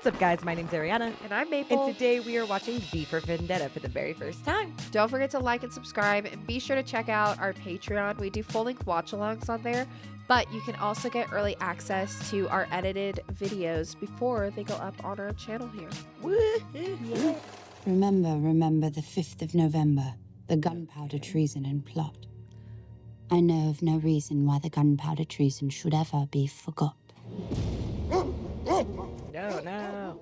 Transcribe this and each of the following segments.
What's up, guys? My name's Arianna. And I'm Maple. And today we are watching V for Vendetta for the very first time. Don't forget to like and subscribe, and be sure to check out our Patreon. We do full-length watch-alongs on there, but you can also get early access to our edited videos before they go up on our channel here. Yeah. Remember the 5th of November, the gunpowder treason and plot. I know of no reason why the gunpowder treason should ever be forgot. No.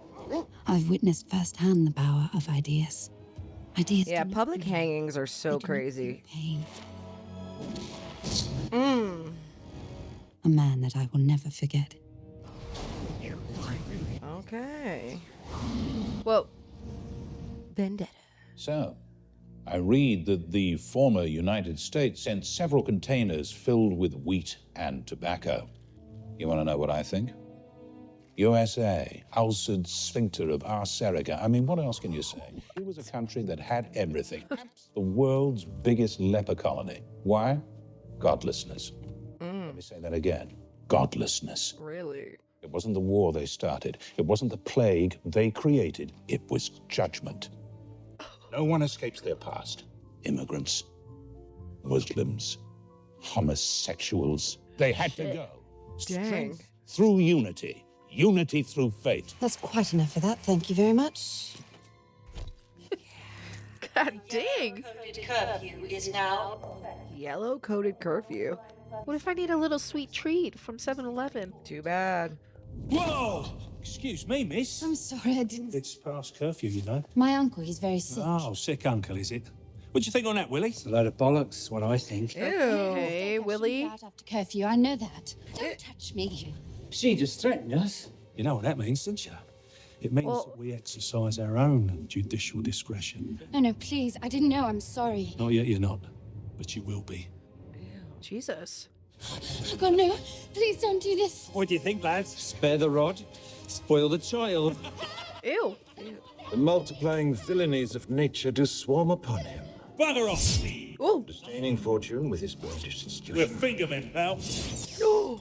I've witnessed firsthand the power of ideas. Ideas. Yeah, do not public bring hangings are they so do not crazy. bring pain. Mm. A man that I will never forget. Okay. Whoa. Vendetta. So, I read that the former United States sent several containers filled with wheat and tobacco. You want to know what I think? USA, ulcered sphincter of Arcerica. I mean, what else can you say? It was a country that had everything. The world's biggest leper colony. Why? Godlessness. Let me say that again. Godlessness. Really? It wasn't the war they started. It wasn't the plague they created. It was judgment. No one escapes their past. Immigrants, Muslims, homosexuals. They had to go. Dang. Strength through unity. Unity through faith. That's quite enough of that. Thank you very much. God dang. Coded curfew is now. Yellow-coated curfew. What if I need a little sweet treat from 7-Eleven? Too bad. Whoa! Excuse me, miss. I'm sorry, I didn't. It's past curfew, you know. My uncle, he's very sick. Oh, sick uncle, is it? What do you think on that, Willie? It's a load of bollocks, what I think. Ew. Hey, Willie. Out after curfew, I know that. Don't touch me. She just threatened us. You know what that means, don't you? It means Well- that we exercise our own judicial discretion. No, please. I didn't know. I'm sorry. Not yet, you're not. But you will be. Jesus. Oh, God, no. Please don't do this. What do you think, lads? Spare the rod, spoil the child. Ew. The multiplying villainies of nature do swarm upon him, Bugger off! Ooh. disdaining fortune with his boyish We're institution. fingermen, pal. Ooh.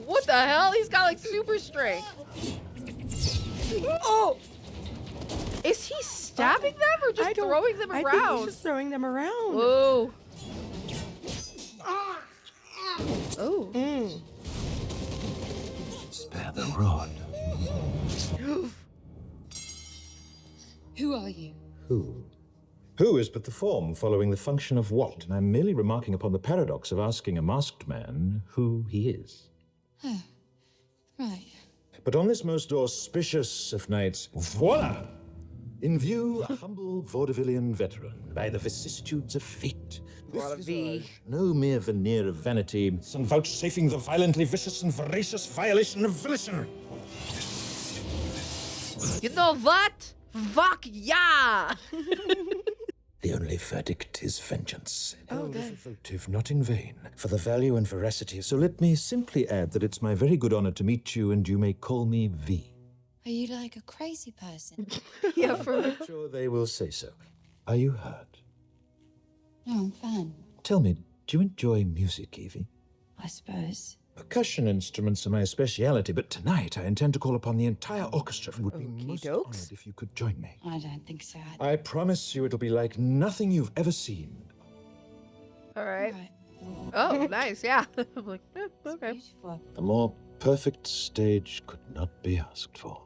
What the hell? He's got like super strength. Oh. Is he stabbing them or just throwing them I think around? he's just throwing them around. Whoa. Oh. Mm. Spare the rod. Who are you? Who? Who is but the form following the function of what? And I'm merely remarking upon the paradox of asking a masked man who he is. Right. But on this most auspicious of nights, voila! In view, a humble vaudevillian veteran, by the vicissitudes of fate. Lot of V. No mere veneer of vanity, and vouchsafing the violently vicious and voracious violation of volition. You know what? Fuck yeah! The only verdict is vengeance. Oh, good. Votive, not in vain, for the value and veracity. So let me simply add that it's my very good honor to meet you, and you may call me V. Are you like a crazy person? Yeah, for real. I'm sure they will say so. Are you hurt? No, I'm fine. Tell me, do you enjoy music, Evie? I suppose. Percussion instruments are my speciality, but tonight I intend to call upon the entire orchestra and would be most Okey-dokes. honored if you could join me. I don't think so. I promise you it'll be like nothing you've ever seen. All right. Right. Oh, nice. Yeah. I'm like, okay. Beautiful. A more perfect stage could not be asked for.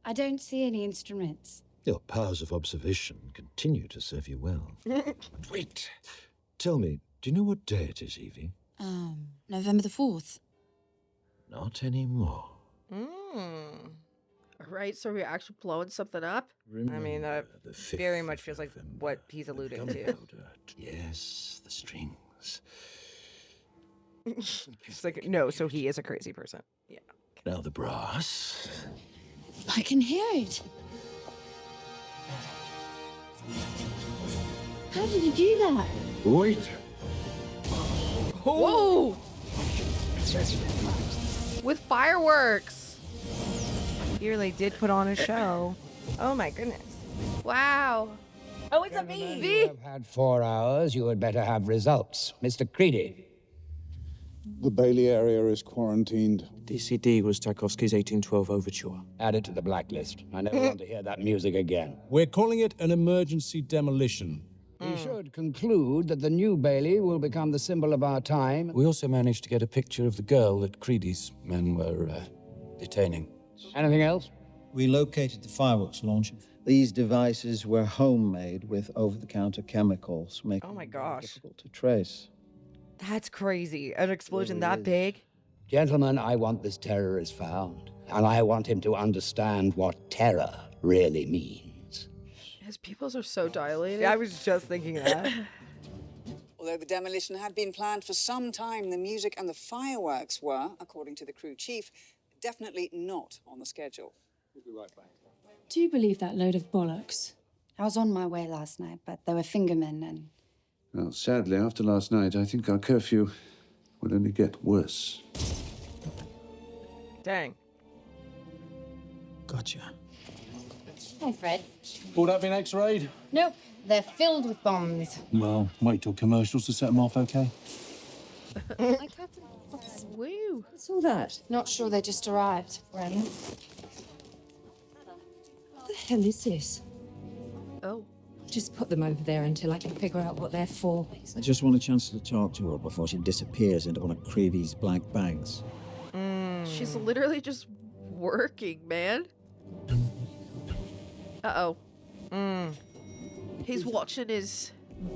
I don't see any instruments. Your powers of observation continue to serve you well. But wait. Tell me, do you know what day it is, Evie? November the 4th. Not anymore. Mm. All right. So we're actually blowing something up. I mean, that The 5th very much of feels like November. what he's alluding to. Gunpowder. Yes, the strings. It's like, no, so he is a crazy person. Yeah. Now the brass. I can hear it. How did you do that? Wait. Whoa! With fireworks. He really did put on a show. Oh my goodness. Wow. Oh, it's a V. V. You have had 4 hours. You had better have results. Mr. Creedy. The Bailey area is quarantined. DCD was Tchaikovsky's 1812 overture. Add it to the blacklist. I never want to hear that music again. We're calling it an emergency demolition. We should conclude that the new Bailey will become the symbol of our time. We also managed to get a picture of the girl that Creedy's men were detaining. Anything else? We located the fireworks launcher. These devices were homemade with over-the-counter chemicals, making Oh my gosh. them difficult to trace. That's crazy. An explosion that big? Gentlemen, I want this terrorist found. And I want him to understand what terror really means. His pupils are so dilated. Yeah, I was just thinking that. Although the demolition had been planned for some time, the music and the fireworks were, according to the crew chief, definitely not on the schedule. We'll be right back. Do you believe that load of bollocks? I was on my way last night, but there were fingermen and... Well, sadly, after last night, I think our curfew will only get worse. Dang. Gotcha. Hi, Fred. Pulled up in X-rayed? Nope, they're filled with bombs. Well, wait till commercials to set them off, okay? Woo. What's all that? Not sure, they just arrived. When? What the hell is this? Oh. Just put them over there until I can figure out what they're for. I just want a chance to talk to her before she disappears into one of Creevy's black bags. She's literally just working, man. Uh-oh. He's watching his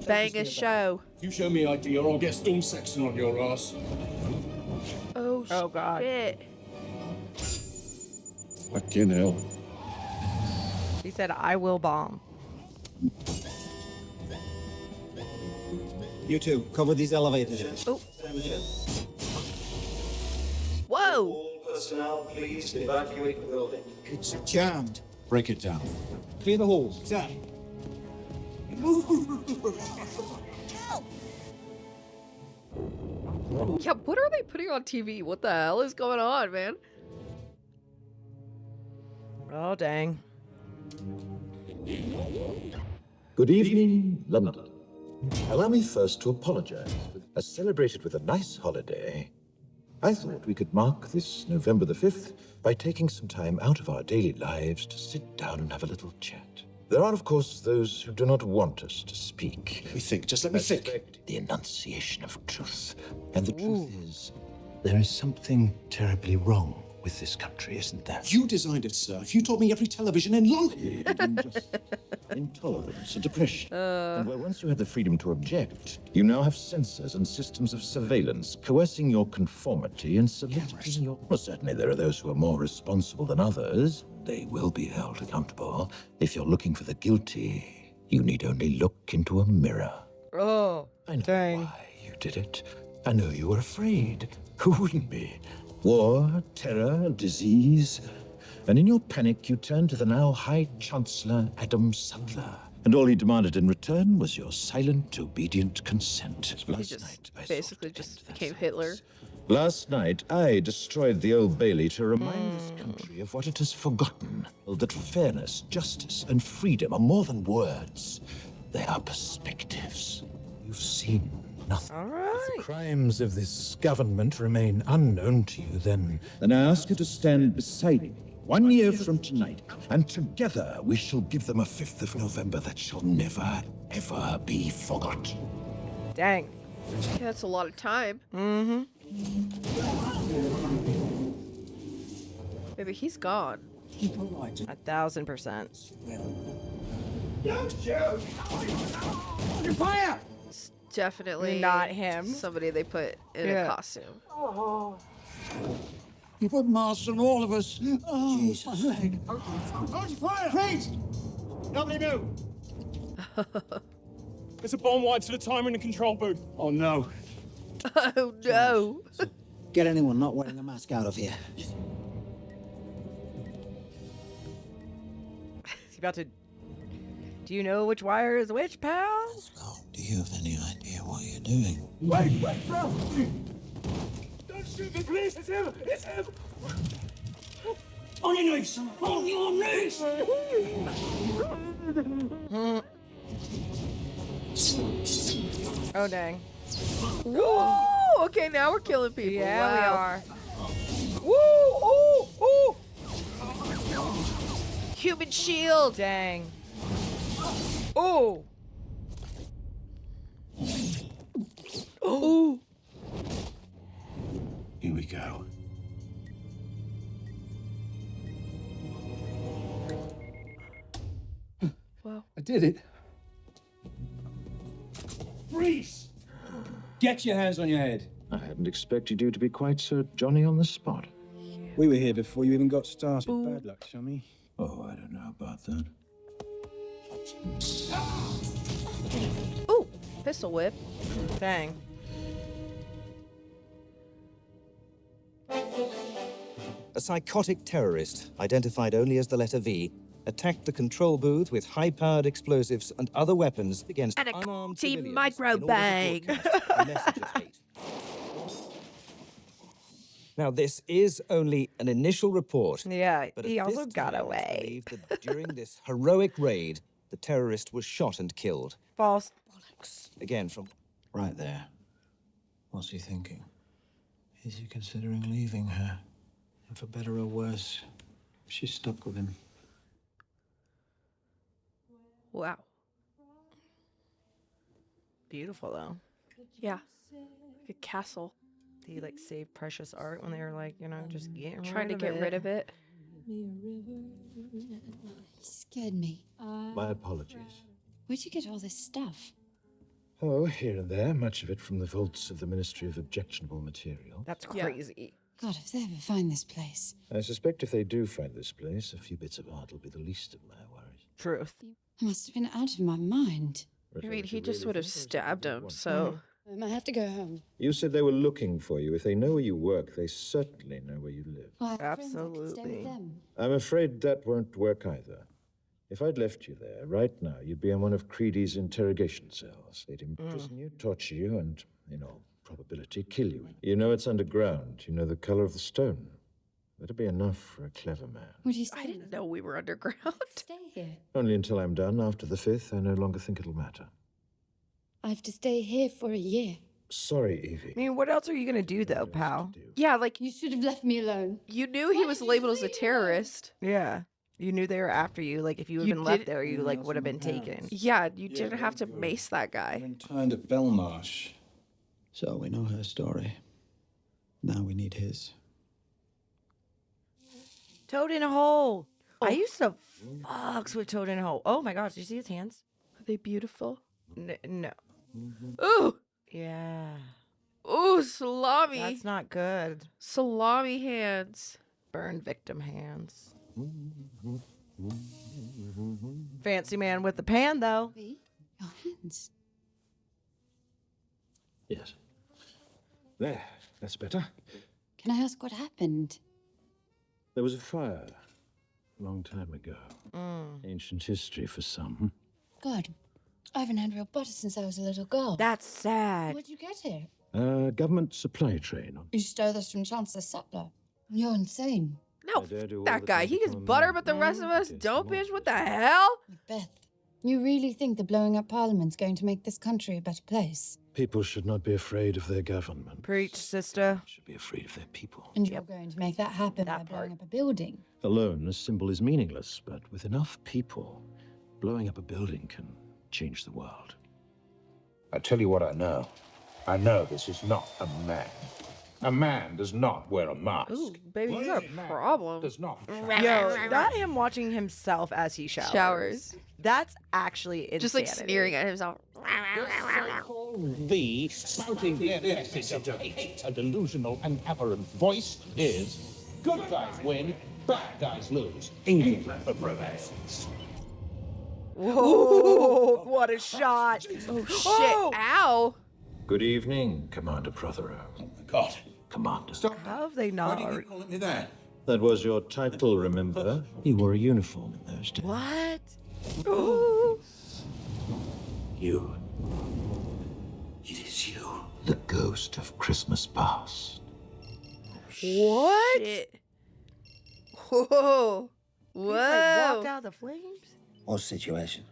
banger show. You show me ID or I'll get Storm Saxon on your ass. Oh, God. Shit. Fucking hell. He said, I will bomb. You two, cover these elevators. Oh. Whoa! All personnel, please evacuate the building. It's jammed. Break it down. Clear the halls. Sir. Yeah, what are they putting on TV? What the hell is going on, man? Oh, dang. Good evening, London. Allow me first to apologize. As celebrated with a nice holiday, I thought we could mark this November the 5th by taking some time out of our daily lives to sit down and have a little chat. There are, of course, those who do not want us to speak. Let me think, just let me think. The enunciation of truth. And the truth is, there is something terribly wrong with this country, isn't there? You designed it, sir. You taught me every television in London. Just intolerance and depression. And where once you had the freedom to object, you now have censors and systems of surveillance coercing your conformity and solidifying your... Well, certainly there are those who are more responsible than others. They will be held accountable. If you're looking for the guilty, you need only look into a mirror. Oh, I know dang. why you did it. I know you were afraid. Who wouldn't be? War, terror, disease. And in your panic, you turned to the now High Chancellor Adam Sutler. And all he demanded in return was your silent, obedient consent. He just basically just became Hitler. Last night, I destroyed the Old Bailey to remind this country of what it has forgotten. That fairness, justice, and freedom are more than words. They are perspectives. You've seen nothing. All right. If the crimes of this government remain unknown to you, then I ask you to stand beside me 1 year from tonight, and together we shall give them a 5th of November that shall never, ever be forgot. Dang. Yeah, that's a lot of time. Mm-hmm. Maybe he's gone. 1,000%. Fire! It's definitely Not him. somebody they put in a costume. You put masks on all of us. Oh, Jesus. My leg. Fire! Please! Nobody move! There's a bomb wired to the timer in the control booth. Oh, no. Oh no! Get anyone not wearing a mask out of here. Is he about to... Do you know which wire is which, pal? Oh, do you have any idea what you're doing? Wait, bro! Don't shoot me, please! It's him! It's him! On your knees! On your knees! Oh, dang. Whoa! Ooh, okay, now we're killing people. Yeah, we are. Woo! Ooh! Ooh! Human shield. Dang. Oh. Ooh. Here we go. Wow. I did it. Freeze! Get your hands on your head. I hadn't expected you to be quite so Johnny on the spot. We were here before you even got started. Ooh. Bad luck, Shami. Oh, I don't know about that. Ooh, pistol whip. Dang. A psychotic terrorist, identified only as the letter V, attacked the control booth with high-powered explosives and other weapons against And a unarmed team civilians micro in order to bang. broadcast a message of hate. Now, this is only an initial report. Yeah, but he at also this got time, it's away. believed that during this heroic raid, the terrorist was shot and killed. False. Again, from Right there. What's he thinking? Is he considering leaving her? And for better or worse, she's stuck with him. Wow. Beautiful though. Yeah. Like a castle. He like saved precious art when they were like, you know, just getting Trying to rid get of rid of it. He scared me. My apologies. Where'd you get all this stuff? Oh, here and there, much of it from the vaults of the Ministry of Objectionable Material. That's Yeah. crazy. God, if they ever find this place. I suspect if they do find this place, a few bits of art will be the least of my worries. Truth. I must have been out of my mind. I mean, he just would have stabbed him, so. I have to go home. You said they were looking for you. If they know where you work, they certainly know where you live. I have friends I could stay with them. I'm afraid that won't work either. If I'd left you there, right now, you'd be in one of Creedy's interrogation cells. They'd imprison you, torture you, and, in all probability, kill you. You know it's underground. You know the color of the stone. That'd be enough for a clever man. What do you say? I didn't know we were underground. Stay here. Only until I'm done. After the 5th, I no longer think it'll matter. I have to stay here for a year. Sorry, Evie. I mean, what else are you gonna do though, pal? Yeah, like You should have left me alone. you knew he was labeled as a terrorist. Yeah. You knew they were after you. Like if you had You been left did- there, you like would have been taken. Yeah, you didn't have to mace that guy. Interned at Belmarsh. So we know her story. Now we need his. Toad in a hole. I used to fucks with Toad in a hole. Oh my gosh, did you see his hands? Are they beautiful? No. Ooh! Yeah. Ooh, salami. That's not good. Salami hands. Burn victim hands. Fancy man with the pan though. Your hands. Yes. There. That's better. Can I ask what happened? There was a fire a long time ago. Ancient history for some. God, I haven't had real butter since I was a little girl. That's sad. Where'd you get it? Government supply train. You stole this from Chancellor Sutler. You're insane. No, that guy. He gets butter, but the rest of us don't, bitch. What the hell? Macbeth, you really think the blowing up Parliament's going to make this country a better place? People should not be afraid of their government. Preach, sister. Should be afraid of their people. And you're going to make that happen by blowing up a building. Alone, a symbol is meaningless, but with enough people, blowing up a building can change the world. I tell you what I know. I know this is not a man. A man does not wear a mask. Ooh, baby, you got a problem. Does not. Yo, not him watching himself as he showers. That's actually insanity. Just like sneering at himself. The spouting their message of hate, a delusional and aberrant voice is good guys win, bad guys lose. England prevails. Whoa, what a shot. Oh, shit. Ow. Good evening, Commander Prothero. Oh, my God. Commander. Stop. How have they not? Why do you keep calling me that? That was your title, remember? You wore a uniform in those days. What? Ooh. You. It is you. The ghost of Christmas past. What? Shit. Whoa. He Whoa. like walked out of the flames? What situation?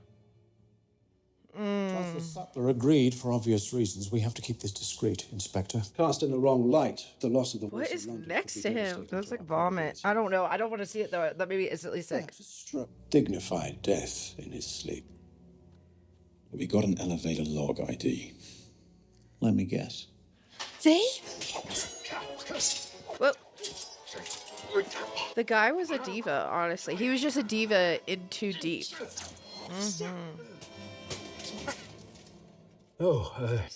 Chancellor Sutler agreed for obvious reasons. We have to keep this discreet, Inspector. Cast in the wrong light, the loss of the What voice is of London next could to be him? devastating Looks to like our vomit. credibility. I don't know. I don't want to see it though. That maybe it's at least sick. Dignified death in his sleep. We got an elevator log ID. Let me guess. See? Whoa. The guy was a diva, honestly. He was just a diva in too deep. He's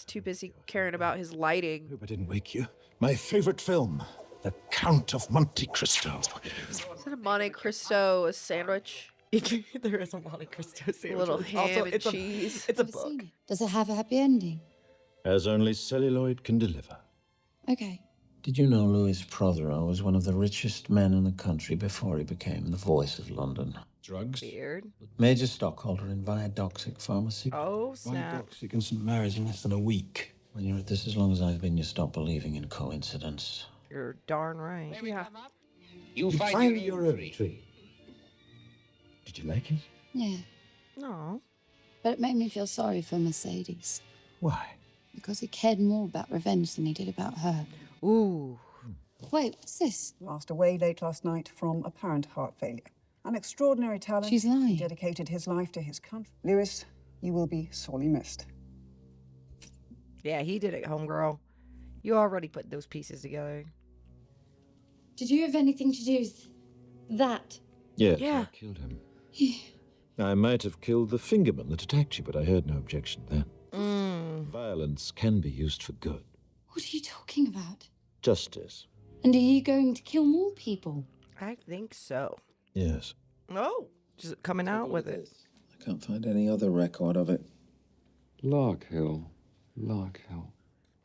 too busy caring about his lighting. Hope I didn't wake you. My favorite film, The Count of Monte Cristo. Is that a Monte Cristo a sandwich? There is a Monte Cristo sandwich. A little It's ham and it's cheese. It's a Never book. seen it. Does it have a happy ending? As only celluloid can deliver. Okay. Did you know Louis Prothero was one of the richest men in the country before he became the voice of London? Drugs? Weird. Major stockholder in Viadoxic Pharmacy. Oh, snap. Viadoxic and St. Mary's in less than a week. When you're at this as long as I've been, you stop believing in coincidence. You're darn right. Yeah. You Find your own tree. Did you like it? Yeah. No. But it made me feel sorry for Mercedes. Why? Because he cared more about revenge than he did about her. Ooh. Wait, what's this? Passed away late last night from apparent heart failure. An extraordinary talent. She's lying. He dedicated his life to his country. Lewis, you will be sorely missed. Yeah, he did it, homegirl. You already put those pieces together. Did you have anything to do with that? Yes, Yeah. I killed him. I might have killed the fingerman that attacked you, but I heard no objection then. Violence can be used for good. What are you talking about? Justice. And are you going to kill more people? I think so. Yes. Oh, just coming out with it. I can't find any other record of it. Larkhill.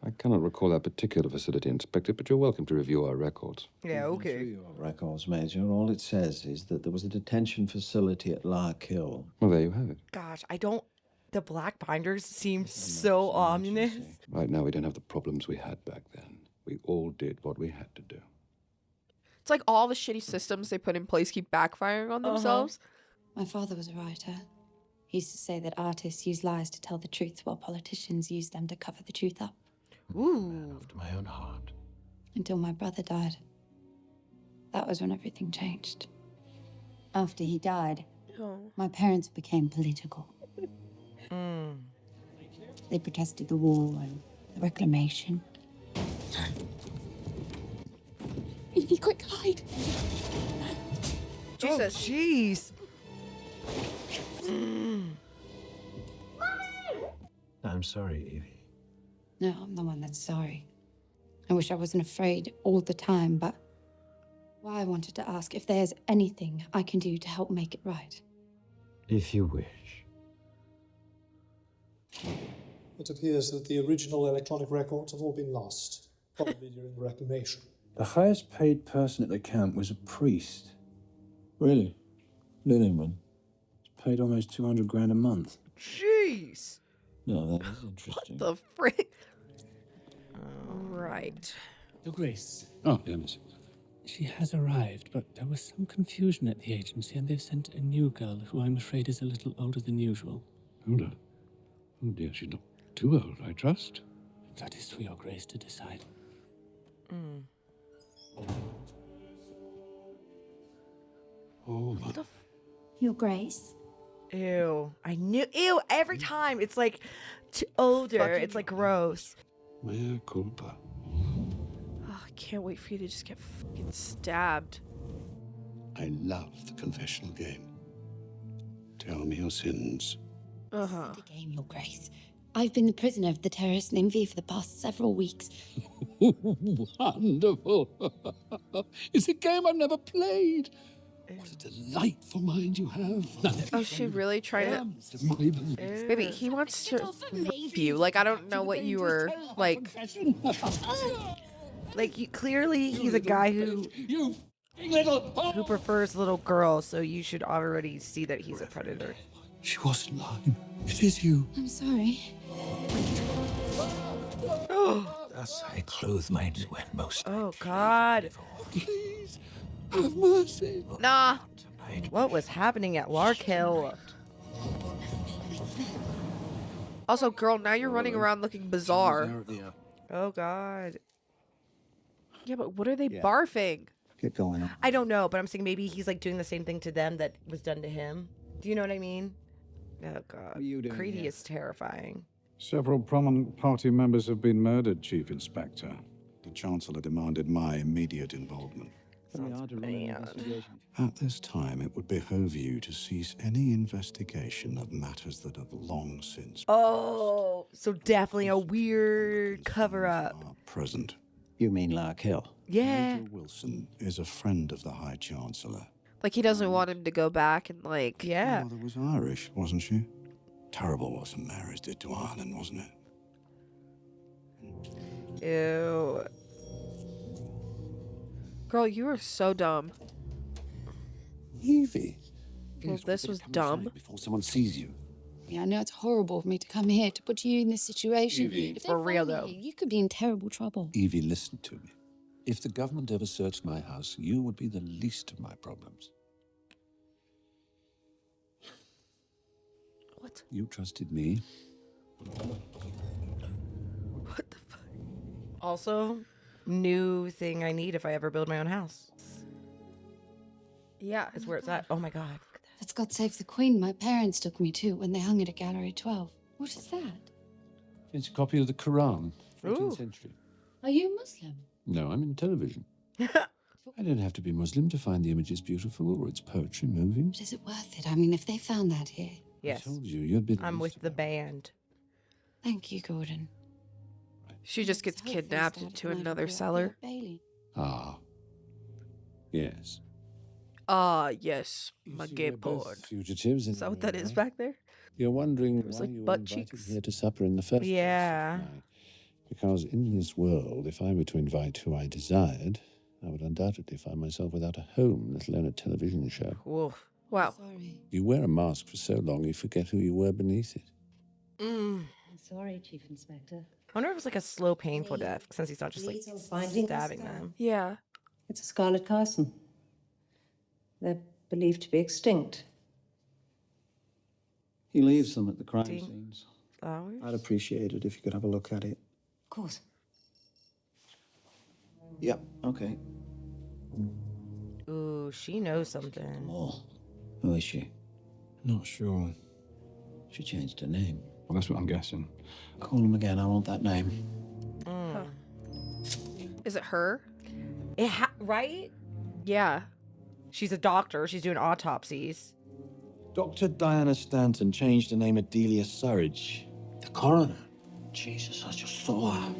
I cannot recall that particular facility, Inspector, but you're welcome to review our records. Yeah, okay. Through your records, Major, all it says is that there was a detention facility at Larkhill. Well, there you have it. Gosh, I don't. The black binders seem so ominous. Right now, we don't have the problems we had back then. We all did what we had to do. It's like all the shitty systems they put in place keep backfiring on themselves. My father was a writer. He used to say that artists use lies to tell the truth while politicians use them to cover the truth up. Ooh. After my own heart. Until my brother died. That was when everything changed. After he died, my parents became political. They protested the war and the reclamation. Evie, quick, hide! Jesus. Jeez. I'm sorry, Evie. No, I'm the one that's sorry. I wish I wasn't afraid all the time, but well, I wanted to ask if there's anything I can do to help make it right. If you wish. It appears that the original electronic records have all been lost, probably during the reclamation. The highest paid person at the camp was a priest. Really? Lilliman. He's paid almost 200 grand a month. Jeez. No, that is interesting. The frick? Right. Your Grace. Oh, yes. She has arrived, but there was some confusion at the agency, and they've sent a new girl who I'm afraid is a little older than usual. Older? Oh, dear, she's not too old, I trust. That is for your Grace to decide. Oh, What the Your Grace? Ew. I knew. Ew. Every time. It's like older. It's like gross. mea culpa. Oh, I can't wait for you to just get fucking stabbed. I love the confessional game. Tell me your sins. The game, Your Grace. I've been the prisoner of the terrorist named V for the past several weeks. Wonderful. It's a game I've never played. What a delightful mind you have. Oh, she really trying to... Baby, he wants to rape you. Like, I don't know what you were, like... Like, clearly he's a guy who prefers little girls, so you should already see that he's a predator. She wasn't lying. It is you. I'm sorry. Thus I clothe mine when most. Oh, God. Please, have mercy. Nah. What was happening at Larkhill? Also, girl, now you're running around looking bizarre. Oh God. Yeah, but what are they barfing? Get going on. I don't know, but I'm saying maybe he's like doing the same thing to them that was done to him. Do you know what I mean? Oh God. What are you doing Creedy here? is terrifying. Several prominent party members have been murdered, Chief Inspector. The Chancellor demanded my immediate involvement. At this time, it would behoove you to cease any investigation of matters that have long since Oh, so definitely a weird cover up. present. You mean Lark Hill? Yeah. Major Wilson is a friend of the High Chancellor. Like, he doesn't want him to go back and, like... Yeah. Your mother was Irish, wasn't she? Terrible what some marriage did to Ireland, wasn't it? Ew. Girl, you are so dumb. Evie. Well, this was dumb. Before someone sees you. Yeah, I know it's horrible for me to come here to put you in this situation. Evie. If they For real, find though. You, you could be in terrible trouble. Evie, listen to me. If the government ever searched my house, you would be the least of my problems. What? You trusted me. What the fuck? Also, new thing I need if I ever build my own house. Yeah. It's where it's at. Oh my God. That's God Save the Queen my parents took me to when they hung it at Gallery 12. What is that? It's a copy of the Quran, 14th Ooh. century. Are you Muslim? No, I'm in television. I don't have to be Muslim to find the images beautiful or its poetry moving. But is it worth it? I mean, if they found that here. Yes. I told you, you'd be the I'm least with the band. Thank you, Gordon. She just gets Hopefully kidnapped started into tonight another for cellar. Bailey. Ah. Yes. Ah, yes. My See, gay we're both board. fugitives in Is that what the that main is way. back there? You're wondering was, why like, you were butt invited cheeks. here to supper in the first Yeah. place. Why? Because in this world, if I were to invite who I desired, I would undoubtedly find myself without a home, let alone a television show. Woof. Wow. Sorry. You wear a mask for so long, you forget who you were beneath it. Mm. I'm sorry, Chief Inspector. I wonder if it's like a slow, painful death since he's not just like Leads on finding the stabbing scar. them. Yeah. It's a scarlet carson. They're believed to be extinct. He leaves them at the crime Ding. scenes. Flowers? I'd appreciate it if you could have a look at it. Of course. Yep, okay. Ooh, she knows something. More. Who is she? Not sure. She changed her name. Well, that's what I'm guessing. Call him again, I want that name. Mm. Is it her? Right? Yeah. She's a doctor. She's doing autopsies. Dr. Diana Stanton changed her name to Delia Surridge. The coroner. Jesus, I just saw her.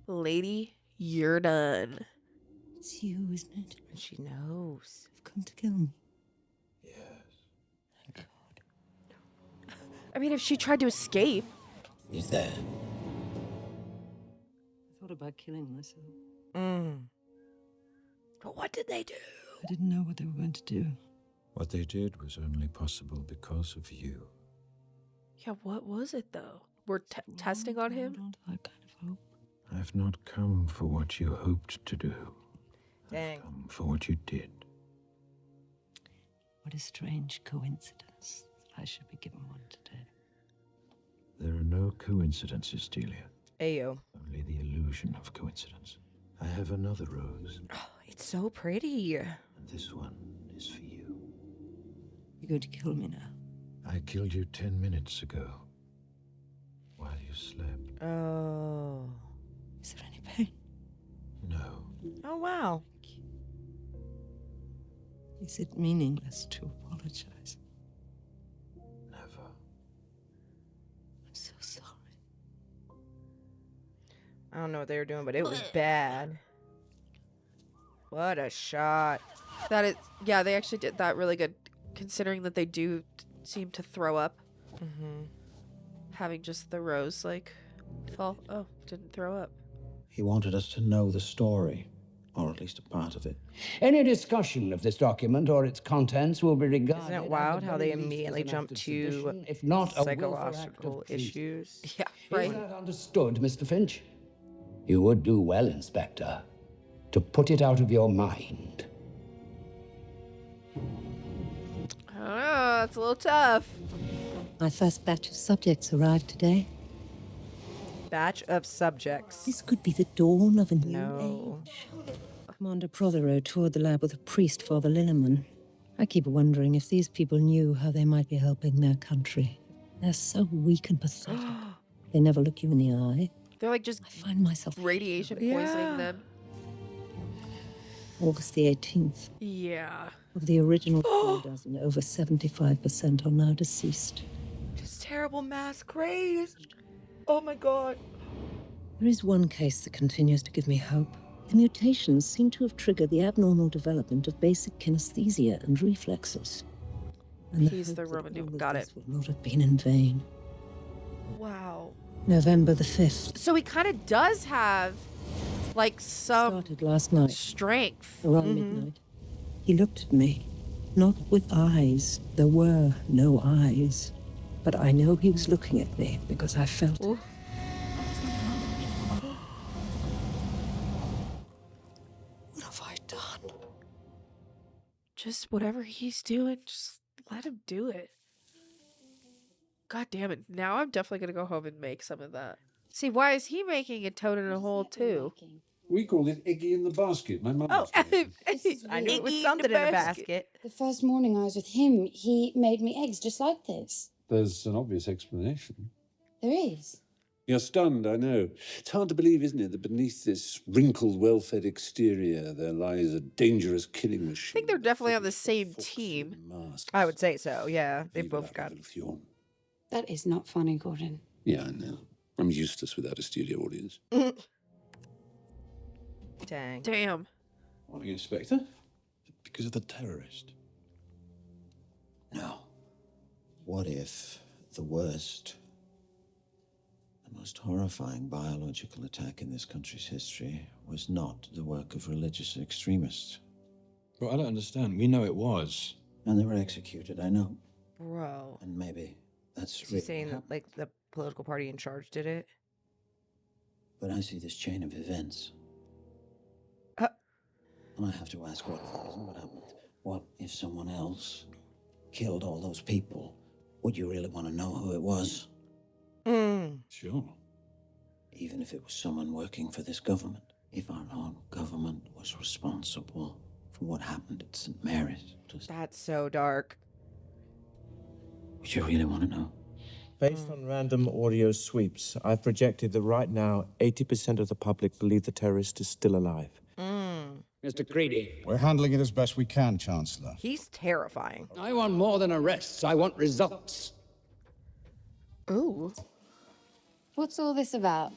Lady, you're done. It's you, isn't it? And she knows. You've come to kill me. I mean, if she tried to escape. Is there? I thought about killing myself. Mm. But what did they do? I didn't know what they were going to do. What they did was only possible because of you. Yeah, what was it, though? We're testing on him? Hold on to that kind of hope. I've not come for what you hoped to do. Dang. I've come for what you did. What a strange coincidence that I should be given one today. There are no coincidences, Delia. Ayo. Only the illusion of coincidence. I have another rose, Oh, it's so pretty. and this one is for you. You're going to kill me now. I killed you 10 minutes ago, while you slept. Oh. Is there any pain? No. Oh, wow. Is it meaningless to apologize? Never. I'm so sorry. I don't know what they were doing, but it was bad. What a shot. That is, yeah, they actually did that really good, considering that they do seem to throw up. Mm-hmm. Having just the rose, like, fall. Oh, didn't throw up. He wanted us to know the story, or at least a part of it. Any discussion of this document or its contents will be regarded. Isn't it at wild the how very they least immediately as an jump act of to sedition, if not a willful act psychological of treason. issues? Yeah, Is right. that understood, Mr. Finch? You would do well, Inspector, to put it out of your mind. it's a little tough. My first batch of subjects arrived today. Batch of subjects. This could be the dawn of a new age. Commander Prothero toured the lab with a priest, Father Lilliman. I keep wondering if these people knew how they might be helping their country. They're so weak and pathetic. They never look you in the eye. They're like just I find myself radiation poisoning them. August the 18th. Yeah. Of the original 4 dozen, over 75% are now deceased. Just terrible mass graves. Oh my god. There is one case that continues to give me hope. The mutations seem to have triggered the abnormal development of basic kinesthesia and reflexes. And He's the Roman numeral. Got it. Will not have been in vain. Wow. November the 5th. So he kind of does have, like, some Started last night. strength. Around midnight. He looked at me. Not with eyes. There were no eyes. But I know he was looking at me because I felt it. What have I done? Just whatever he's doing, just let him do it. God damn it. Now I'm definitely going to go home and make some of that. See, why is he making a toad in a hole, too? We call it Iggy in the basket. My mum. Oh, I knew it was something in a basket. The first morning I was with him, he made me eggs just like this. There's an obvious explanation. There is. You're stunned, I know. It's hard to believe, isn't it, that beneath this wrinkled, well-fed exterior there lies a dangerous killing I machine. think they're definitely on the same team. I would say so, yeah. They both got it. That is not funny, Gordon. Yeah, I know. I'm useless without a studio audience. Dang. Damn. Why, Inspector? Because of the terrorist. No. What if the worst, the most horrifying biological attack in this country's history was not the work of religious extremists? Well, I don't understand. We know it was. And they were executed, I know. Bro. And maybe that's Is he really saying that, like, the political party in charge did it? But I see this chain of events. And I have to ask, what happened? What if someone else killed all those people? Would you really want to know who it was? Sure. Even if it was someone working for this government. If our own government was responsible for what happened at St. Mary's. That's so dark. Would you really want to know? Based on random audio sweeps, I've projected that right now 80% of the public believe the terrorist is still alive. Mr. Creedy. We're handling it as best we can, Chancellor. He's terrifying. I want more than arrests. I want results. Ooh. What's all this about?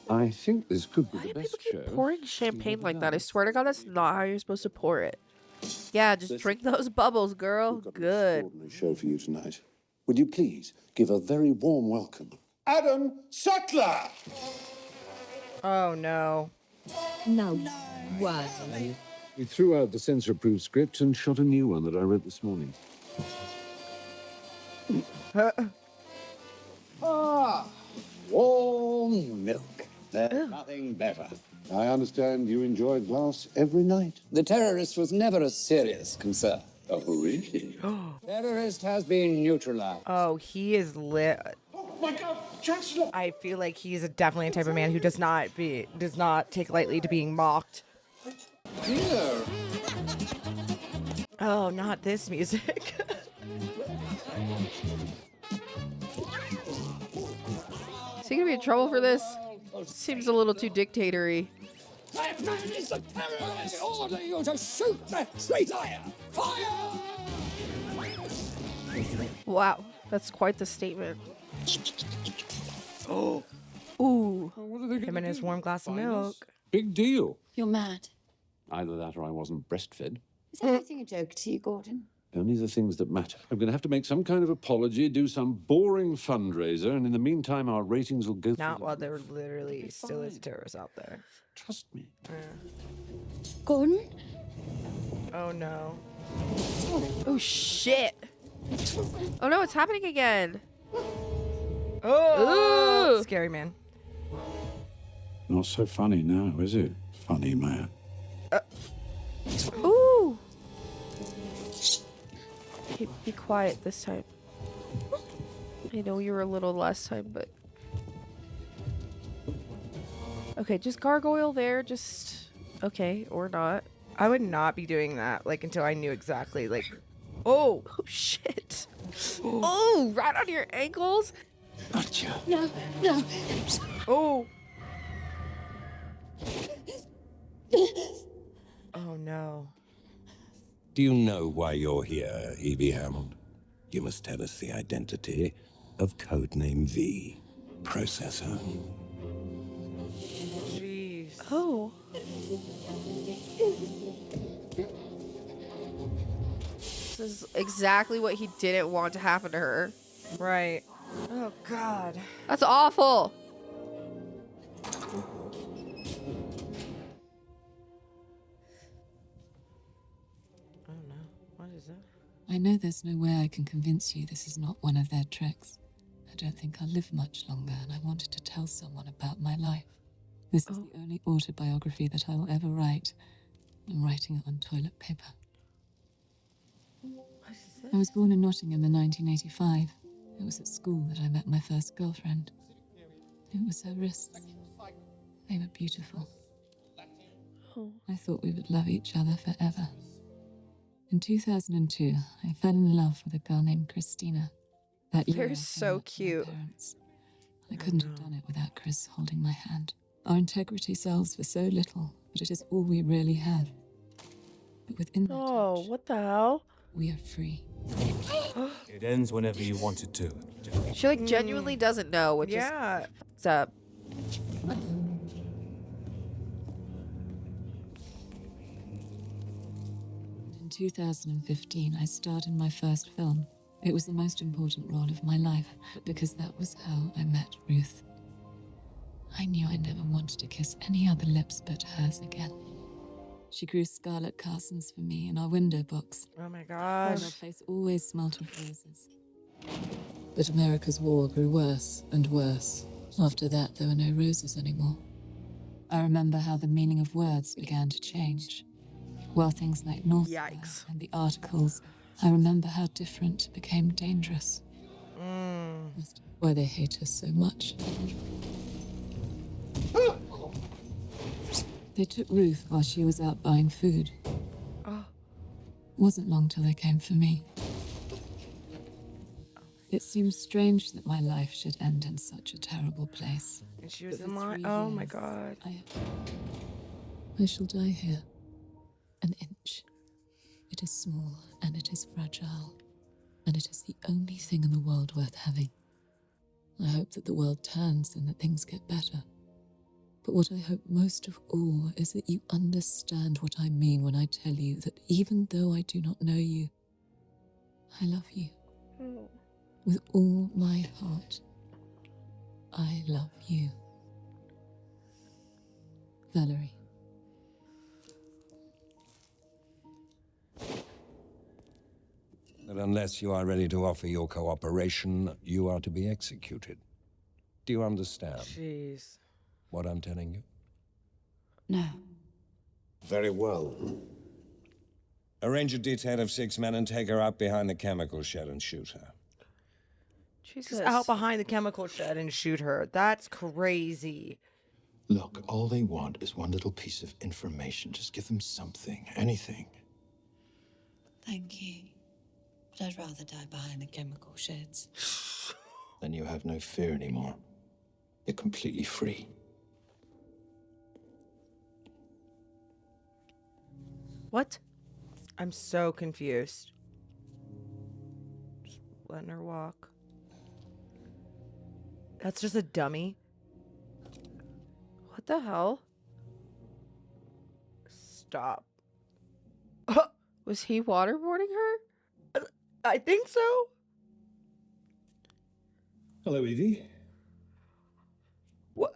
I think this could be Why the do best people keep show. pouring champagne like that? I swear to God, that's not how you're supposed to pour it. Yeah, just drink those bubbles, girl. Good. Extraordinary show for you tonight. Would you please give a very warm welcome, Adam Sutler? Oh, no. No. Why? We threw out the censor-approved script and shot a new one that I wrote this morning. Warm milk. There's nothing better. I understand you enjoy a glass every night. The terrorist was never a serious concern. Oh, really? Terrorist has been neutralized. Oh, he is lit. Oh my God, Chancellor! I feel like he's definitely a type of man who does not take lightly to being mocked. Here. Oh, not this music. Is he gonna be in trouble for this? Seems a little too dictatory. That man is a terrorist! I order you to shoot the traitor! Fire! Wow, that's quite the statement. Oh. Ooh. Him and his warm glass of milk. Big deal. You're mad. Either that or I wasn't breastfed. Is everything a joke to you, Gordon? Only the things that matter. I'm going to have to make some kind of apology, do some boring fundraiser, and in the meantime, our ratings will go Not while there literally still is terrorists out there. Trust me. Gordon? Oh, no. Oh, shit. Oh, no, it's happening again. Oh, Ooh. Scary man. Not so funny now, is it? Funny man. Ooh. Be quiet this time. I know you were a little last time, but... Okay, just gargoyle there, just... Okay, or not. I would not be doing that, like, until I knew exactly, like... Oh! Oh, shit. Oh, right on your ankles? Gotcha. No, no. Oh! Oh, no. Do you know why you're here, Evie Hammond? You must tell us the identity of codename V. Processor. Jeez. Oh. This is exactly what he didn't want to happen to her. Right. Oh, God. That's awful. I know there's no way I can convince you this is not one of their tricks. I don't think I'll live much longer, and I wanted to tell someone about my life. This is the only autobiography that I will ever write. I'm writing it on toilet paper. I was born in Nottingham in 1985. It was at school that I met my first girlfriend. It was her wrists. They were beautiful. I thought we would love each other forever. In 2002, I fell in love with a girl named Christina. That year, They're so cute. I couldn't have done it without Chris holding my hand. Our integrity sells for so little, but it is all we really have. But within that touch, what the hell? we are free. It ends whenever you want it to. She like genuinely doesn't know, which is fucked up. In 2015, I starred in my first film. It was the most important role of my life, because that was how I met Ruth. I knew I never wanted to kiss any other lips but hers again. She grew scarlet carsons for me in our window box. Oh my gosh. Our place always smelt of roses. But America's war grew worse and worse. After that, there were no roses anymore. I remember how the meaning of words began to change. While things like North and the articles, I remember how different became dangerous. That's why they hate us so much. They took Ruth while she was out buying food. Wasn't long till they came for me. It seems strange that my life should end in such a terrible place. And she was in line. Oh my God. I shall die here. An inch. It is small and it is fragile. And it is the only thing in the world worth having. I hope that the world turns and that things get better. But what I hope most of all is that you understand what I mean when I tell you that even though I do not know you, I love you. With all my heart, I love you. Valerie. But unless you are ready to offer your cooperation, you are to be executed. Do you understand Jeez. what I'm telling you? No. Very well. Arrange a detail of 6 men and take her out behind the chemical shed and shoot her. Just out behind the chemical shed and shoot her. That's crazy. Look, all they want is one little piece of information. Just give them something, anything. Thank you. But I'd rather die behind the chemical sheds. Then you have no fear anymore. You're completely free. What? I'm so confused. Just letting her walk. That's just a dummy. What the hell? Stop. Was he waterboarding her? I think so. Hello, Evie. What?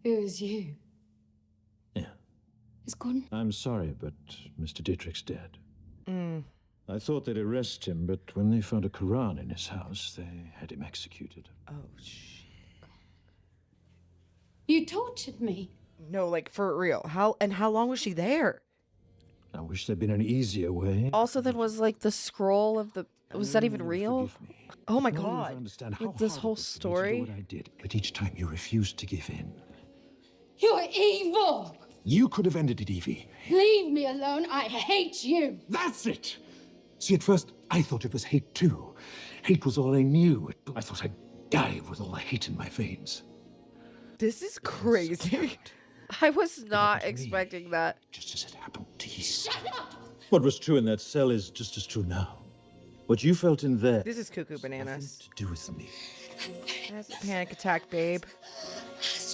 It was you. Yeah. It's gone. I'm sorry, but Mr. Dietrich's dead. Mm. I thought they'd arrest him, but when they found a Quran in his house, they had him executed. Oh, shit. You tortured me. No, like, for real. How long was she there? I wish there'd been an easier way. Also, then was like the scroll of the. Was that even real? Oh my If only you god. understand how With this hard whole it was for me to do story. what I did, but each time you refused to give in. You're evil! You could have ended it, Evie. Leave me alone. I hate you. That's it! See, at first, I thought it was hate too. Hate was all I knew. I thought I'd die with all the hate in my veins. This is crazy. I was not expecting that. Just as it happened to you. Shut up! What was true in that cell is just as true now. What you felt in there. This is cuckoo bananas. To do with me. That's a panic attack, babe.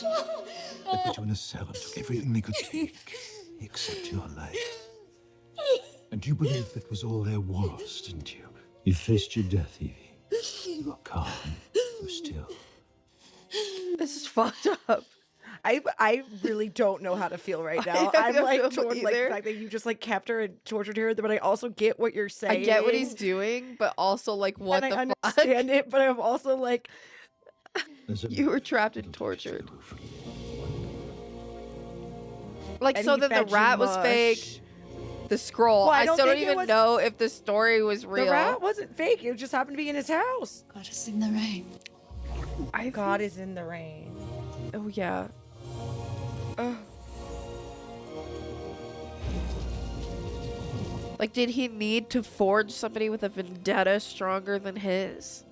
They put you in a cell and took everything they could take, except your life. And you believed that was all there was, didn't you? You faced your death, Evie. You were calm. You were still. This is fucked up. I really don't know how to feel right now. I'm don't like know torn, like either. the fact that you just like kept her and tortured her, but I also get what you're saying. I get what he's doing, but also like what and the I fuck? understand it, but I'm also like You were trapped and tortured. Like, And so he then the fed you rat was mush. fake. The scroll. Well, I I don't still don't think it even was- know if the story was real. the rat wasn't fake. It just happened to be in his house. God is in the rain. God is in the rain. Oh yeah. Like, did he need to forge somebody with a vendetta stronger than his?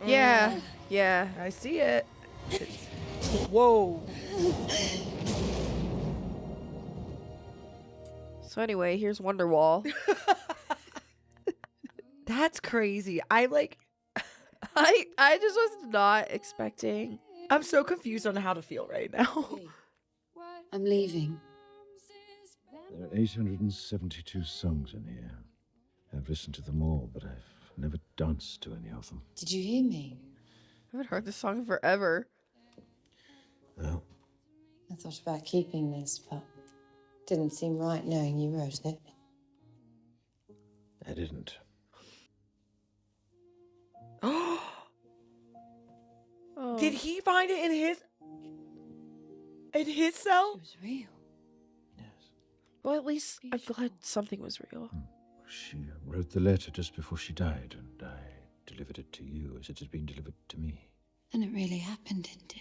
Yeah, yeah. I see it. Whoa. So anyway, here's Wonderwall. That's crazy. I just was not expecting. I'm so confused on how to feel right now. I'm leaving. There are 872 songs in here. I've listened to them all, but I've never danced to any of them. Did you hear me? I haven't heard this song in forever. No. I thought about keeping this, but didn't seem right knowing you wrote it. I didn't. Oh. Did he find it in his cell? It was real. Well, at least I'm glad something was real. She wrote the letter just before she died, and I delivered it to you as it had been delivered to me. And it really happened, didn't it?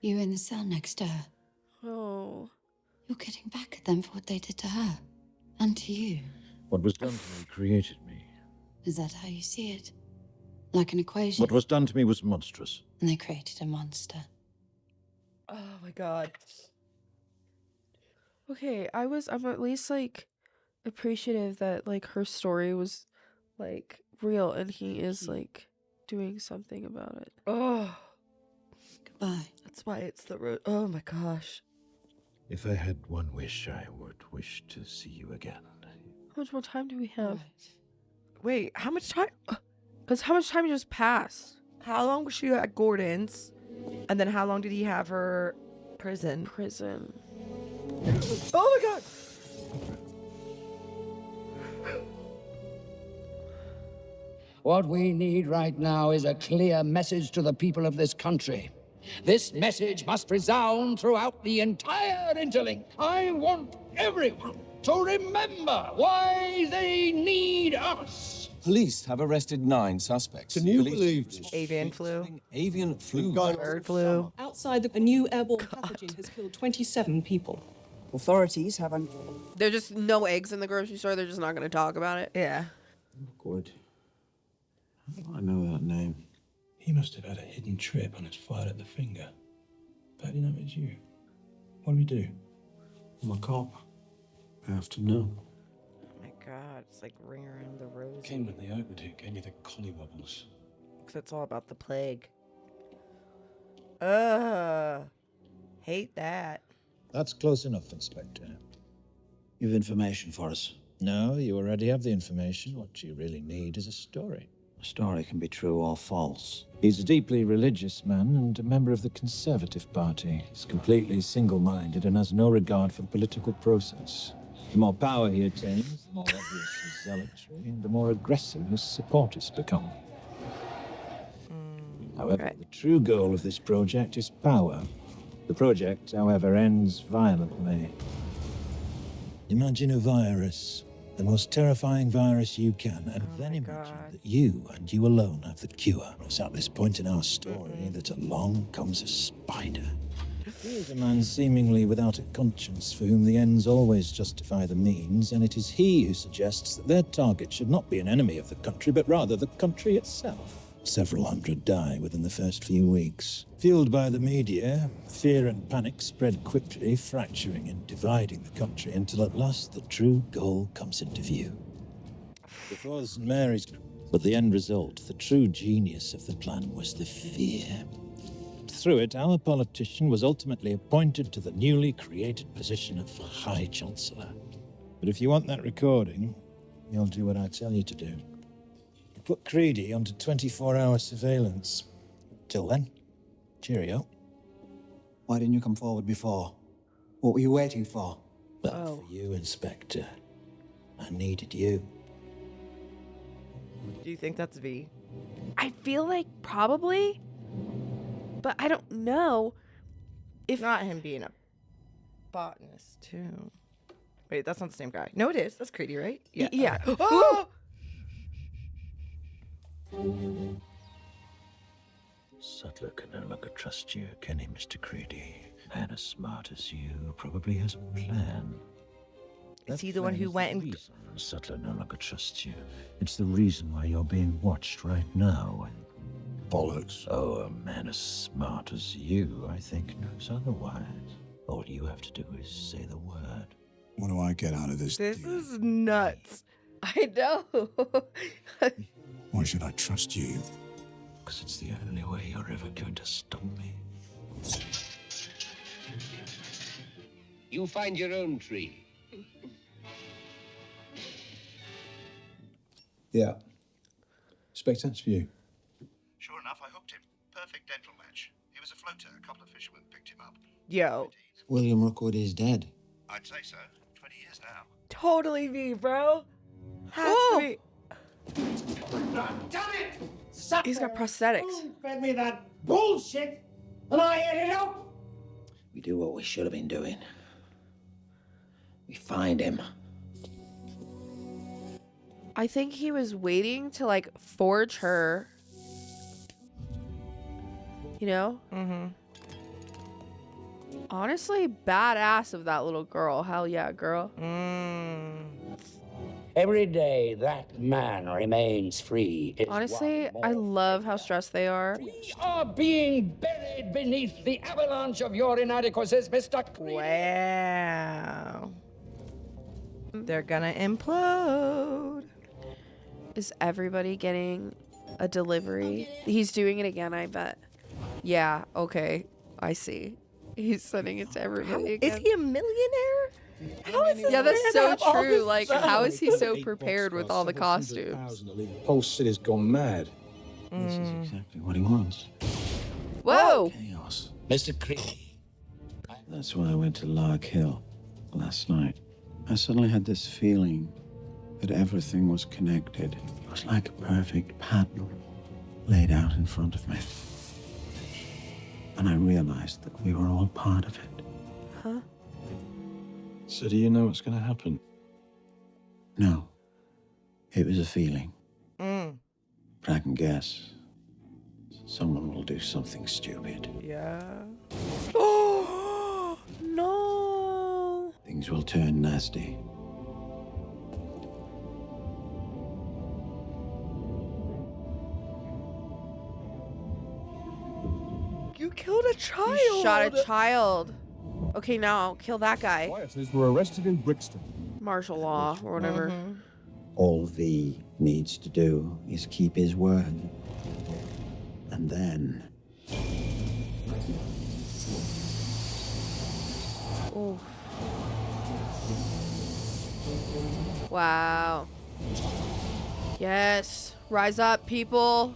You in the cell next to her. Oh. You're getting back at them for what they did to her. And to you. What was done to me created me. Is that how you see it? Like an equation? What was done to me was monstrous. And they created a monster. Oh my god. Okay, I'm at least like appreciative that like her story was like real and he is like doing something about it. Oh. Goodbye. That's why it's the road. Oh my gosh. If I had one wish, I would wish to see you again. How much more time do we have? Wait, how much time? Because how much time just passed? How long was she at Gordon's? And then how long did he have her prison? Oh my god! What we need right now is a clear message to the people of this country. This message must resound throughout the entire interlink. I want everyone to remember why they need us. Police have arrested 9 suspects. Can you Police believe this? Avian flu. Avian flu. Bird flu. Outside, a new airborne pathogen has killed 27 people. Authorities have There's just no eggs in the grocery store. They're just not going to talk about it. Yeah. Good. I know that name. He must have had a hidden trip and has fired at the finger. But I didn't know it was you. What do we do? I'm a cop. I have to know. Oh my god, it's like ring around the rosy. Came when they opened it, gave me the collywobbles. Because it's all about the plague. Hate that. That's close enough, Inspector. You have information for us. No, you already have the information. What you really need is a story. A story can be true or false. He's a deeply religious man and a member of the Conservative Party. He's completely single-minded and has no regard for political process. The more power he attains, the more obvious his zealotry, and the more aggressive his supporters become. However, the true goal of this project is power. The project, however, ends violently. Imagine a virus, the most terrifying virus you can, and then imagine that you and you alone have the cure. It's at this point in our story that along comes a spider. He is a man seemingly without a conscience, for whom the ends always justify the means, and it is he who suggests that their target should not be an enemy of the country, but rather the country itself. Several hundred die within the first few weeks. Fueled by the media, fear and panic spread quickly, fracturing and dividing the country until at last the true goal comes into view. Before St. Mary's, but the end result, the true genius of the plan was the fear. Through it, our politician was ultimately appointed to the newly created position of High Chancellor. But if you want that recording, you'll do what I tell you to do. Put Creedy onto 24-hour surveillance. Till then, cheerio. Why didn't you come forward before? What were you waiting for? Well, for you, Inspector. I needed you. Do you think that's V? I feel like probably, but I don't know if not him being a botanist too. Wait, that's not the same guy. No, it is. That's Creedy, right? Yeah. Yeah. Okay. Oh! Sutler can no longer trust you, can he, Mr. Creedy? Man as smart as you probably has a plan. Is he the one who went and... Sutler no longer trusts you. It's the reason why you're being watched right now. Bollocks. Oh, a man as smart as you, I think, knows otherwise. All you have to do is say the word. What do I get out of this? This is nuts. I know. Why should I trust you? Because it's the only way you're ever going to stop me. You find your own tree. Yeah. Inspector, that's for you. Sure enough, I hooked him. Perfect dental match. He was a floater. A couple of fishermen picked him up. Yo. William Rookwood is dead. I'd say so. 20 years now. Totally V, bro. Has to be. Damn it! He's got prosthetics. Fed me that bullshit, and I ate it up. We do what we should have been doing. We find him. I think he was waiting to like forge her. You know? Mm-hmm. Honestly, badass of that little girl. Hell yeah, girl. Every day that man remains free. Honestly, I love how stressed they are. We are being buried beneath the avalanche of your inadequacies, Mr. Wow. They're gonna implode. Is everybody getting a delivery? He's doing it again, I bet. Yeah, okay. I see. He's sending it to everybody again. Is he a millionaire? How is this Yeah, that's man so have all true. this Like, stuff? how is he so prepared with all the costumes? The whole city's gone mad. This is exactly what he wants. Whoa! Chaos. Mr. Creedy. That's why I went to Lark Hill last night. I suddenly had this feeling that everything was connected. It was like a perfect pattern laid out in front of me. And I realized that we were all part of it. Huh? So do you know what's going to happen? No. It was a feeling. Mm. But I can guess. Someone will do something stupid. Yeah. Oh no! Things will turn nasty. You killed a child. You shot a child. Okay, now kill that guy. Rioters were arrested in Brixton. Martial law or whatever. All V needs to do is keep his word. And then... Oof. Wow. Yes. Rise up, people.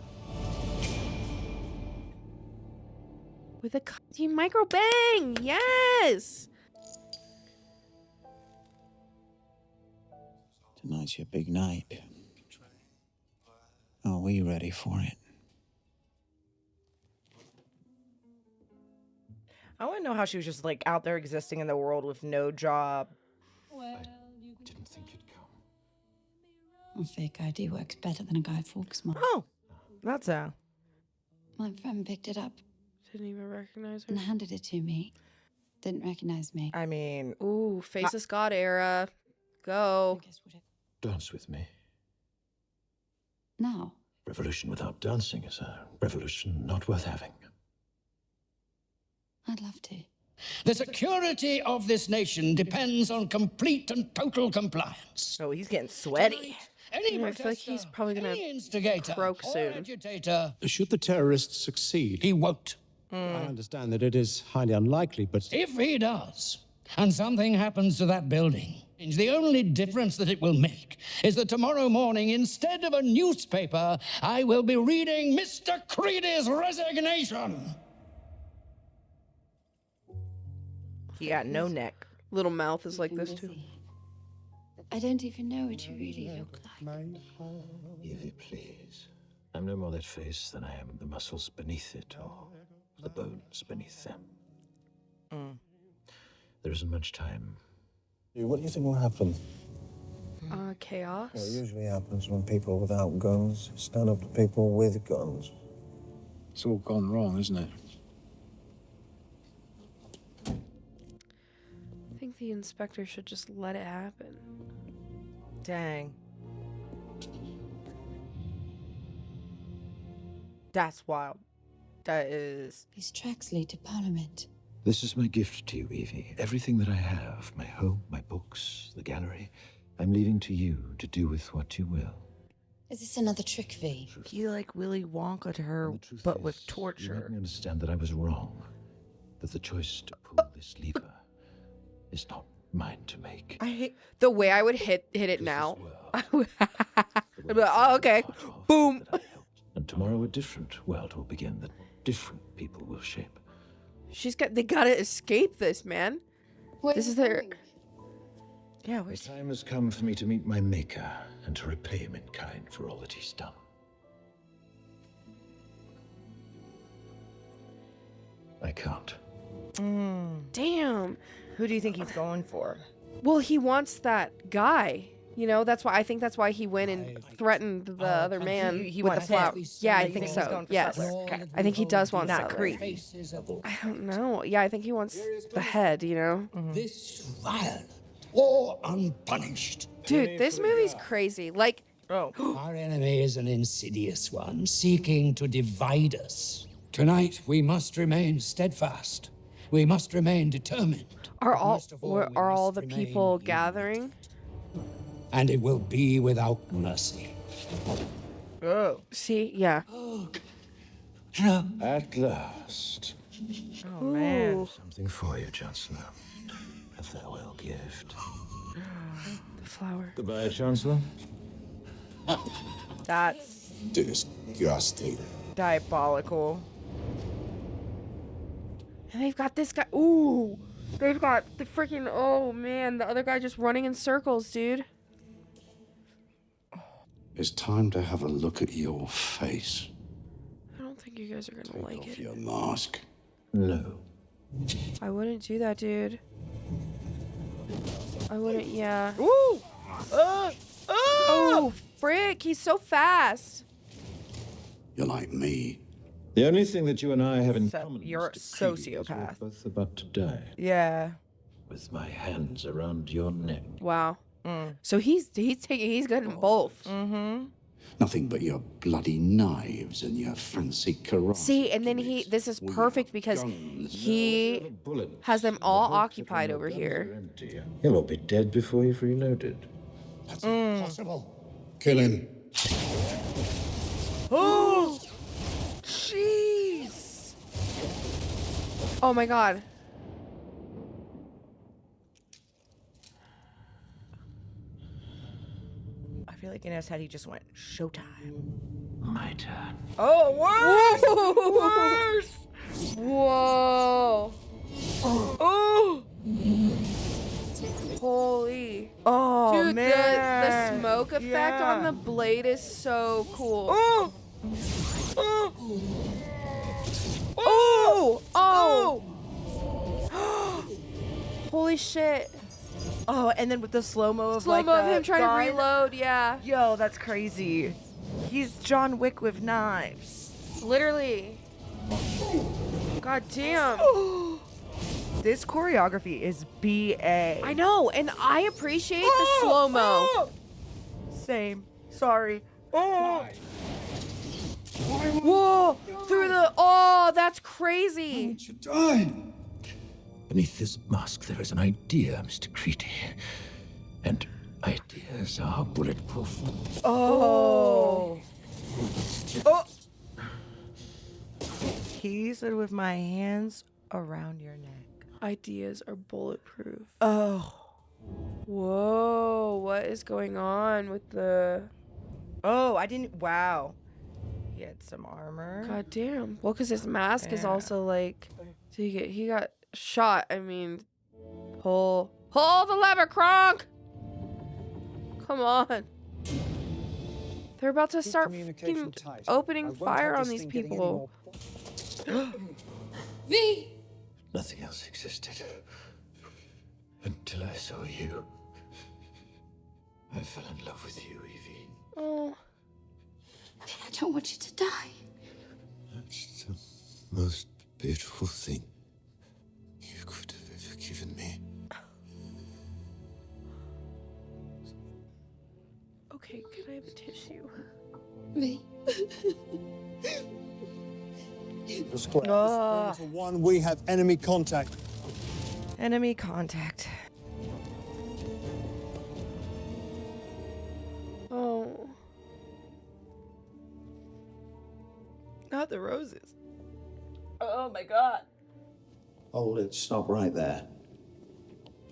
With a team micro bang. Yes. Tonight's your big night. Are we ready for it? I want to know how she was just like out there existing in the world with no job. Didn't think you'd come. A fake ID works better than a Guy Fawkes one. Oh, that's a. My friend picked it up Didn't even recognize her. and handed it to me. Didn't recognize me. I mean, ooh, Faceless God era. Go. Dance with me. Now. Revolution without dancing is a revolution not worth having. I'd love to. The security of this nation depends on complete and total compliance. Oh, he's getting sweaty. Any I feel like he's probably gonna instigator croak or soon. agitator, Should the terrorists succeed, he won't. I understand that it is highly unlikely, but If he does, and something happens to that building, the only difference that it will make is that tomorrow morning, instead of a newspaper, I will be reading Mr. Creedy's resignation. He got no neck. Little mouth is like this too. I don't even know what you really look like. Evie, please. I'm no more that face than I am the muscles beneath it or the bones beneath them. There isn't much time. What do you think will happen? Chaos. Well, it usually happens when people without guns stand up to people with guns. it's all gone wrong, isn't it? I think the inspector should just let it happen. Dang. That's wild. That is. These tracks lead to Parliament. This is my gift to you, Evie. Everything that I have, my home, my books, the gallery, I'm leaving to you to do with what you will. Is this another trick, V? He like Willy Wonka to her, but with You torture. made me understand that I was wrong. That the choice to pull this lever is not mine to make. I hate the way I would hit it now. I'd be like, oh, okay. Boom. And tomorrow a different world will begin that different people will shape. They gotta escape this, man. This is their. Yeah, The time has come for me to meet my maker and to repay him in kind for all that he's done. I can't. Damn. Who do you think he's going for? Well, he wants that guy. You know, that's why he went and threatened the other man He with the wants flower. him. Yeah, I You think think he's so. going for Yes, Sutler? Okay. I think he does want Not Sutler. Creed. I don't know. Yeah, I think he wants the head. You know. This violent or unpunished. Dude, this movie's crazy. Like, Our enemy is an insidious one, seeking to divide us. Tonight, we must remain steadfast. We must remain determined. are all the people gathering? And it will be without mercy. Oh. See, yeah. At last. Oh man. Something for you, Chancellor. A farewell gift. The flower. Goodbye, Chancellor. That's disgusting. diabolical. And they've got this guy. Ooh, they've got the freaking. Oh man, the other guy just running in circles, dude. It's time to have a look at your face. I don't think you guys are gonna like it. Your mask. No. I wouldn't do that, dude. I wouldn't. Yeah. Ooh. Oh, frick! He's so fast. You're like me. The only thing that you and I have in So, common you're a Mr. Creedy, is sociopath. we're both about to die. Yeah. With my hands around your neck. Wow. So he's getting both. Mm-hmm. Nothing but your bloody knives and your fancy karate. See, and then this is perfect because he has them all occupied over here. He'll all be dead before you've reloaded. That's impossible. Kill him. Oh, jeez. Oh my god. I feel like in his head he just went showtime. My turn. Oh, worse! Worse! Whoa. Oh! Holy. Oh, Dude, man. the smoke effect on the blade is so cool. Oh! Oh! Oh! Oh! Holy shit. Oh, and then with the slow-mo of Slow-mo like of him trying gun. to reload, yeah. Yo, that's crazy. He's John Wick with knives. Literally. God damn. This choreography is BA. I know, and I appreciate the slow-mo. Same. Sorry. Oh. Whoa! Through the... Oh, that's crazy. You died. Beneath this mask, there is an idea, Mr. Creedy. And ideas are bulletproof. Oh. Oh. He said with my hands around your neck. Ideas are bulletproof. Oh. Whoa, what is going on with the... Oh, I didn't... Wow. He had some armor. God damn. Well, because his mask is also like... So he got shot. I mean... Pull the lever, Kronk! Come on. They're about to start fucking opening fire on these people. V! Nothing else existed. Until I saw you. I fell in love with you, Evie. Oh. I don't want you to die. That's the most beautiful thing you could have ever given me. Okay, can I have a tissue? V. The square. To 1, we have enemy contact. Enemy contact. Oh. Not the roses. Oh my god. Hold it. Stop right there.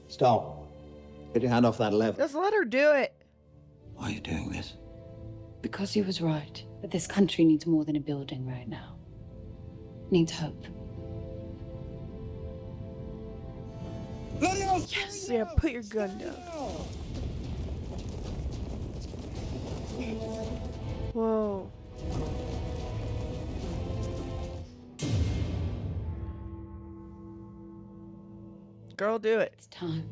Stop. Get your hand off that lever. Just let her do it. Why are you doing this? Because he was right. But this country needs more than a building right now. It needs hope. Yes, yeah, put your gun down. Whoa. Girl, do it. It's time.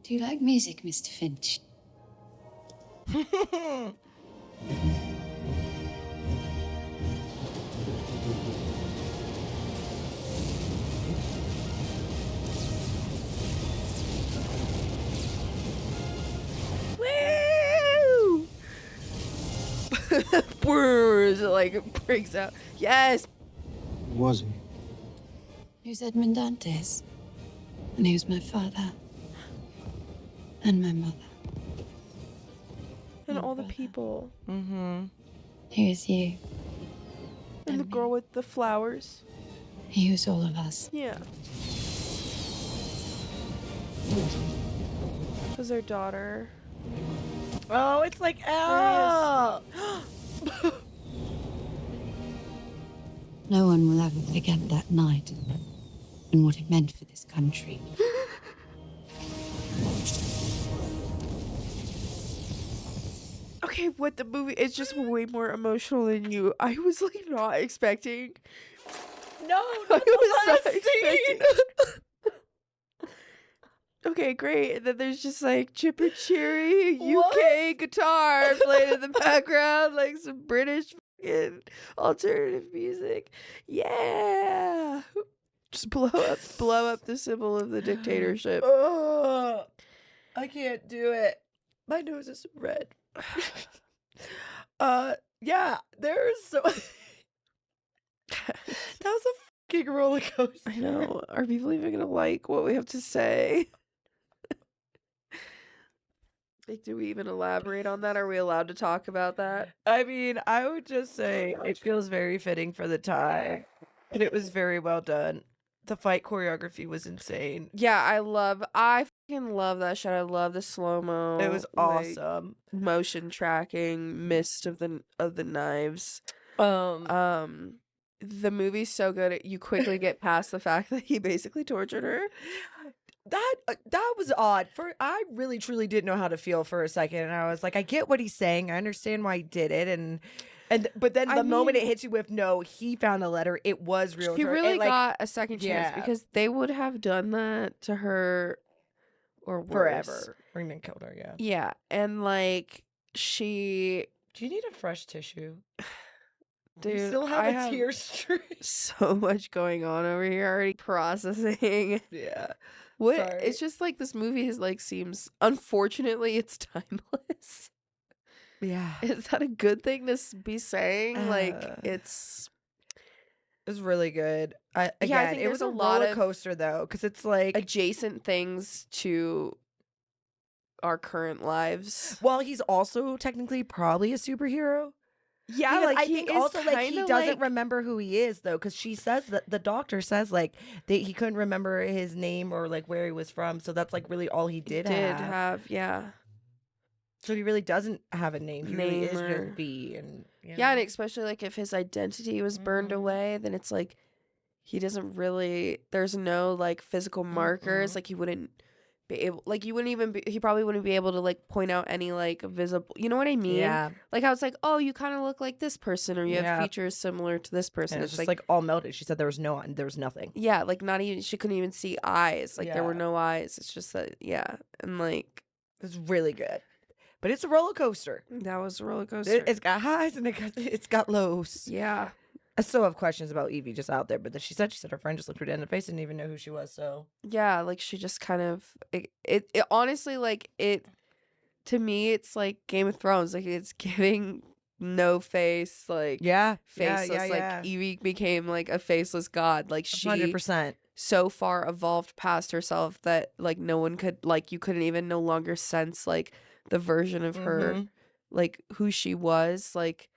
Do you like music, Mr. Finch? Woo! Brrrs, it like breaks out. Yes. Who was he? He was Edmund Dantes. And he was my father. And my mother. And all the people. Mm-hmm. He was you. And the girl with the flowers. He was all of us. Yeah. Was their daughter. Oh, it's like Elle. No one will ever forget that night and what it meant for this country. Okay, what the movie is just way more emotional than you. I was like not expecting. No, I was not expecting. Okay, great. And then there's just like Chipper Cherry UK guitar playing in the background, like some British fucking alternative music. Yeah. Just blow up the symbol of the dictatorship. Oh, I can't do it. My nose is red. Yeah, there's so that was a fucking roller coaster. I know. Are people even gonna like what we have to say? Like, do we even elaborate on that? Are we allowed to talk about that? I mean, I would just say it feels very fitting for the time, and it was very well done. The fight choreography was insane. Yeah, I fucking love that shot. I love the slow-mo. It was awesome. Motion tracking, mist of the knives. The movie's so good. You quickly get past the fact that he basically tortured her. That was odd. I really truly didn't know how to feel for a second, and I was like, I get what he's saying. I understand why he did it, and But then I the moment it mean- hits you with no, he found a letter. It was real. He to her. really It, like, got a second chance yeah. because they would have done that to her or worse. Forever. Or even killed her. Yeah. Yeah, and like she. Do you need a fresh tissue? Dude, You still have I a have tear stream. so much going on over here already processing. Yeah. What? Sorry. It's just like this movie is like seems. Unfortunately, it's timeless. Yeah. Is that a good thing to be saying? Like Uh, it's. It was really good. Again, I think it was there's a a lot roller of coaster though, because it's like adjacent things to our current lives. well, he's also technically probably a superhero. Yeah, Because like I he think is also like he kinda, doesn't like- remember who he is though, because she says that the doctor says like that he couldn't remember his name or like where he was from, so that's like really all he did have. Yeah. So he really doesn't have a name. He really is Name or- just B, and you Yeah, and know. especially like if his identity was burned away, then it's like he doesn't really. There's no like physical markers. Like he wouldn't be able. Like you wouldn't even. He probably wouldn't be able to like point out any like visible. You know what I mean? Yeah. Like how it's like, oh, you kind of look like this person, or you Yeah. have features similar to this person. And it's just like all melted. She said there was nothing. Yeah, like not even. She couldn't even see eyes. Like there were Yeah. no eyes. It's just that. Yeah, and like It's really good, but it's a roller coaster. that was a roller coaster. It's got highs and it's got lows. Yeah. I still have questions about Evie just out there, but then she said her friend just looked her dead in the face and didn't even know who she was. So Yeah, like she just kind of it honestly like it to me it's like Game of Thrones, like it's giving no face, like faceless, like Evie became like a faceless god, like she 100%. so far evolved past herself that like no one could like you couldn't even no longer sense like the version of her Mhm. like who she was like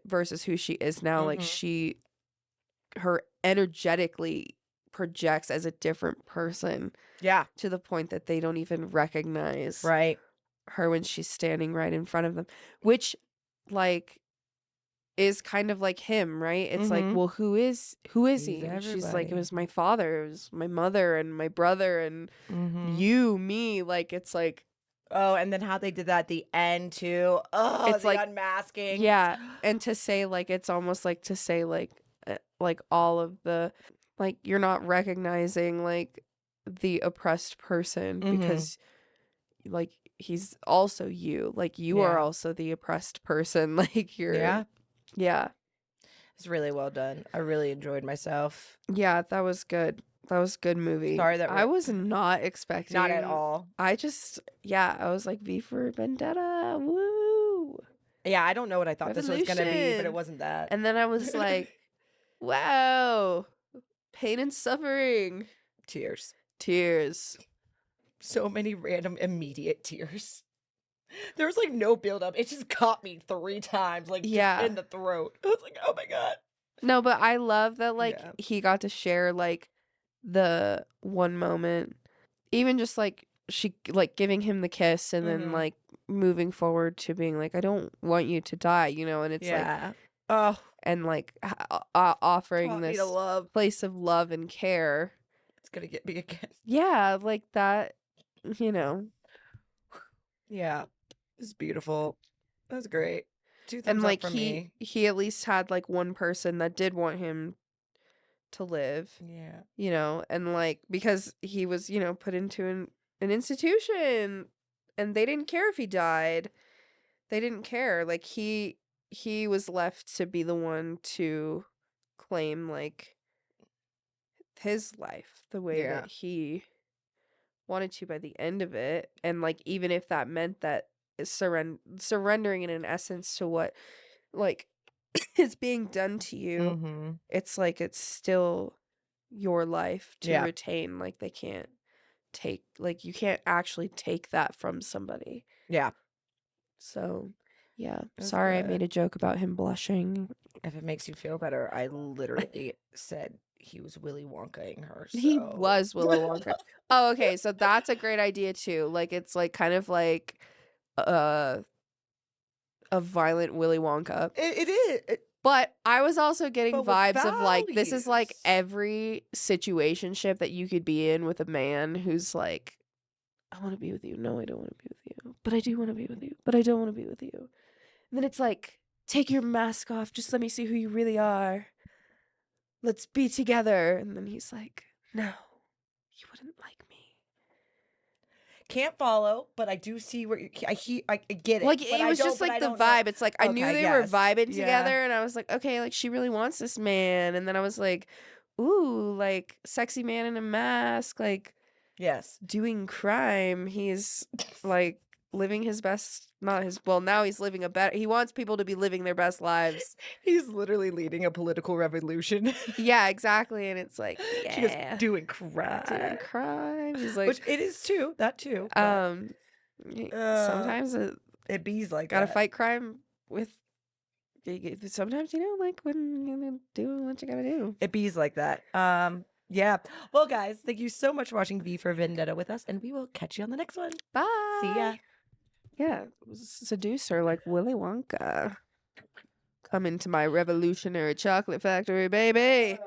versus who she is now. Like Mhm. her energetically projects as a different person. Yeah. To the point that they don't even recognize her when she's standing right in front of them, which like is kind of like him, right? It's like, Mhm. well, who is He's he? And she's like, it everybody. was my father, it was my mother and my brother and you, me. Like it's like Oh, and then how they did that at the end too. Oh, it's the like unmasking. Yeah, and to say like it's almost like to say like all of the like you're not recognizing like the oppressed person because like he's also you. Like you are Yeah. also the oppressed person. Like you're yeah. It's really well done. I really enjoyed myself. Yeah, that was good. That was a good movie. Sorry that I we're- was not expecting. Not at all. I just I was like V for Vendetta. Woo. Yeah, I don't know what I thought this was gonna be, but Revolution. it wasn't that. And then I was like, wow. Pain and suffering. Tears. So many random immediate tears. There was like no build up. It just caught me 3 times, like just Yeah. in the throat. I was like, oh my god. No, but I love that like he got to share like the one moment, even just like she like giving him the kiss and then like moving forward to being like, I don't want you to die, you know, and it's Yeah. like and like offering Taught me this to love. place of love and care. It's gonna get me again. Yeah, like that, you know. Yeah. It's beautiful. That was great. 2 thumbs And like up from me. he at least had like one person that did want him to live. Yeah. You know, and like because he was, you know, put into an institution and they didn't care if he died. They didn't care. Like he was left to be the one to claim like his life the way Yeah. that he wanted to by the end of it. And like even if that meant that surrendering in an essence to what like is being done to you, it's like it's still your life to Yeah. retain. Like they can't take like you can't actually take that from somebody. Yeah. So yeah, That's sorry I good. made a joke about him blushing. If it makes you feel better, I literally said he was Willy Wonka-ing her. He so- was Willy Wonka. Oh, okay, so that's a great idea too. Like it's like kind of like a violent Willy Wonka. It is. But I was also getting But with vibes of like this is like values. every situationship that you could be in with a man who's like, I want to be with you. No, I don't want to be with you. But I do want to be with you. But I don't want to be with you. And then it's like take your mask off. Just let me see who you really are. Let's be together. And then he's like, no, you wouldn't like me. Can't follow, but I do see where I get it. Like, but it was just like the vibe. It's like, I knew they were vibing together, and I was like, okay, like, she really wants this man. And then I was like, ooh, like, sexy man in a mask, like, yes, doing crime. He's like living his best, not his, well, now he's living a better, he wants people to be living their best lives. He's literally leading a political revolution. Yeah, exactly. And it's like, He is yeah, doing crime. doing crime. He's like, which it is too, that too. Sometimes it be's like gotta that. fight crime with, sometimes, you know, like, when you do what you gotta do. It be's like that. Yeah. Well, guys, thank you so much for watching V for Vendetta with us, and we will catch you on the next one. Bye. See ya. Yeah, seduce her like Willy Wonka. Come into my revolutionary chocolate factory, baby.